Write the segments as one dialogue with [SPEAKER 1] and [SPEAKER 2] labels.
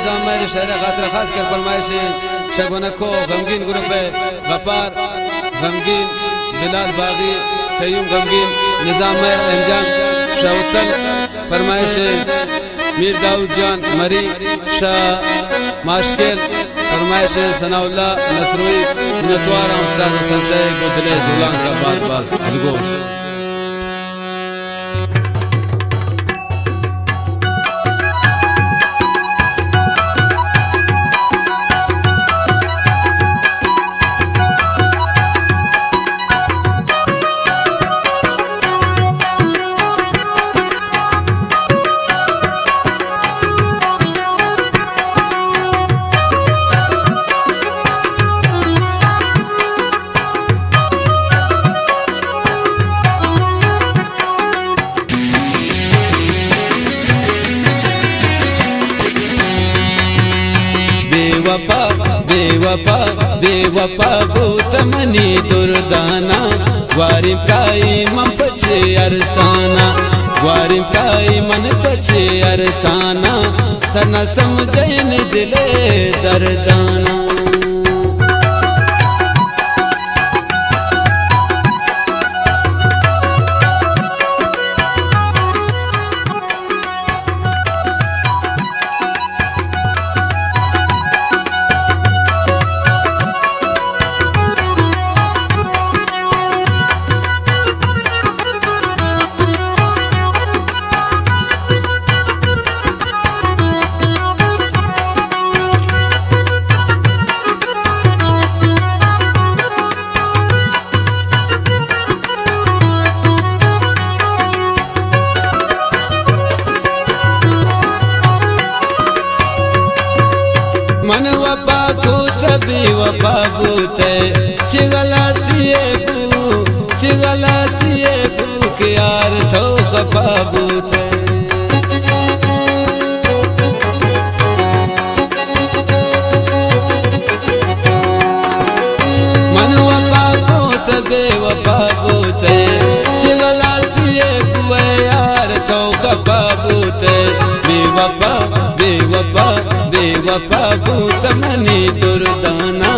[SPEAKER 1] निजाम मेरे शहर खातिर खास कर फरमाइश शगुन को गमगीन ग्रुप है गफ्फार गमगीन बिलाल बागी कयूम गमगीन निजाम इंजाम शाउतल फरमाइश मीर दाऊद जान मरी शाह माशकेल फरमाइश सनाउल्ला नसरुई नतवारा उस्ताद संशय गुदले जुलान का बात बात अलगोश बेवफा बेवफा भूतमनी दुर्दाना वारिम काई मन पचे अरसाना वारिम काई मन पचे अरसाना तना समझैन दिले दर्दाना मन वफा कूत बेवफा कूत चिगलातिए बू के यार थो खफा बूत मन वफा कूत बेवफा कूत चिगलातिए बू यार थो खफा बूत बेवफा बेवफा बेवफा भूतमनी दुर्दाना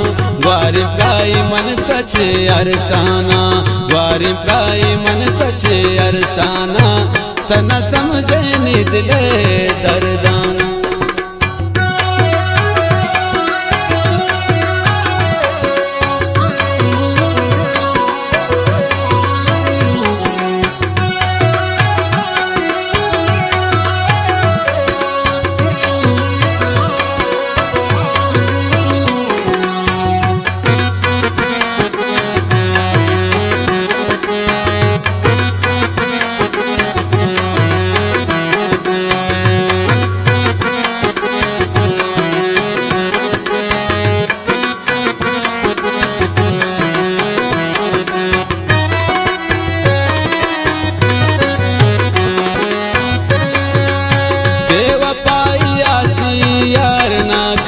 [SPEAKER 1] वारि प्राई मन पचे अरसाना वारि प्राई मन पचे अरसाना तना समझैनी दिले दर्दाना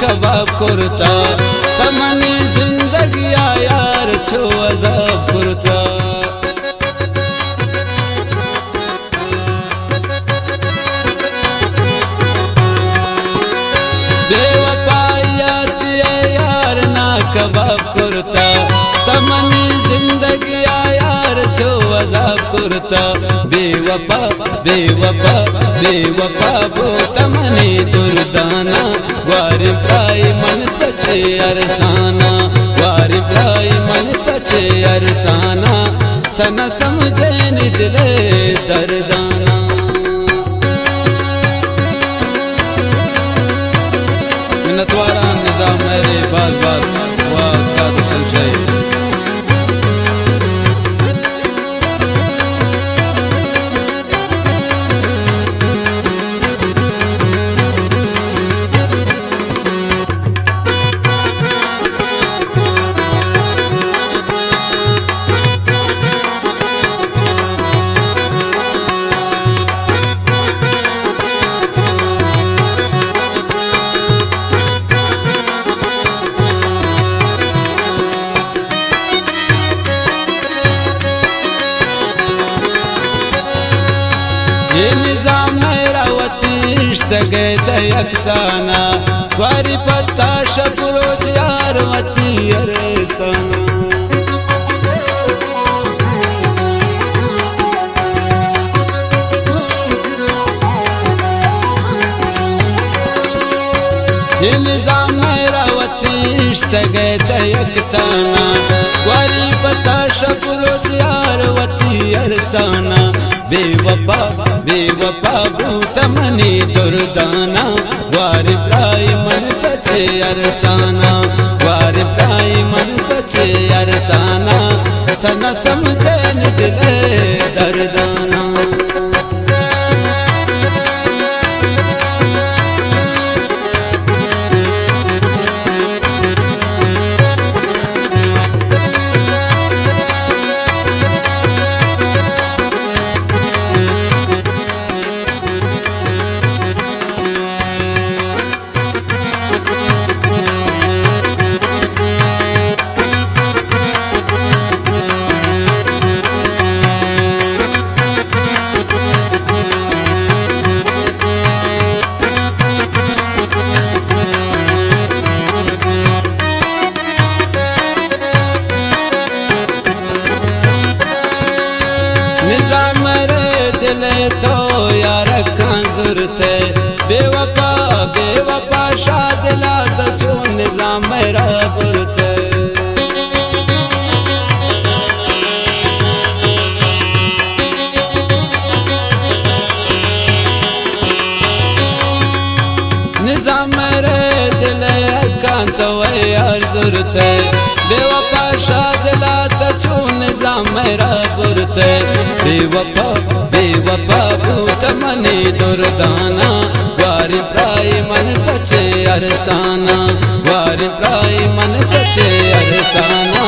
[SPEAKER 1] कबाब कुर्ता तमनी जिंदगी यार छो अज़ाब कुर्ता बेवफायात यार ना कबाब कुर्ता तमनी जिंदगी यार छो अज़ाब कुर्ता बेवफा बेवफा बेवफा भूतमनी दुर्दाना वारि प्राई मन पचे अरसाना वारि प्राई मन पचे अरसाना तना समझैन दिले दर्दाना नतवारा निजाम मेरे बाज बाज वाह उस्ताद संशय ये निजाम मेरा वतीश तगे तयकताना वारी पत्ता शपुरोज यार वती अरसाना ये निजाम मेरावती इश्तगे तयकताना वारी पता शपुरोज यार वती अरसाना बेवफा भूतमनी दुर्दाना वारी प्राय मन बचे अरसाना वारी प्राय मन बचे अरसाना तना समझे न दिले दर्दाना निजाम रे दिले तो यार कांजुर थे बेवफा शादिला तो निजाम मेरा बुर थे निजाम रे दिले कांत यार दुर थे बेवफा शादिला तो निजाम मेरा बुर थे बेवफा भूतमनी दुर्दाना वारी प्राय मन बचे अरसाना वारी प्राय मन बचे अरसाना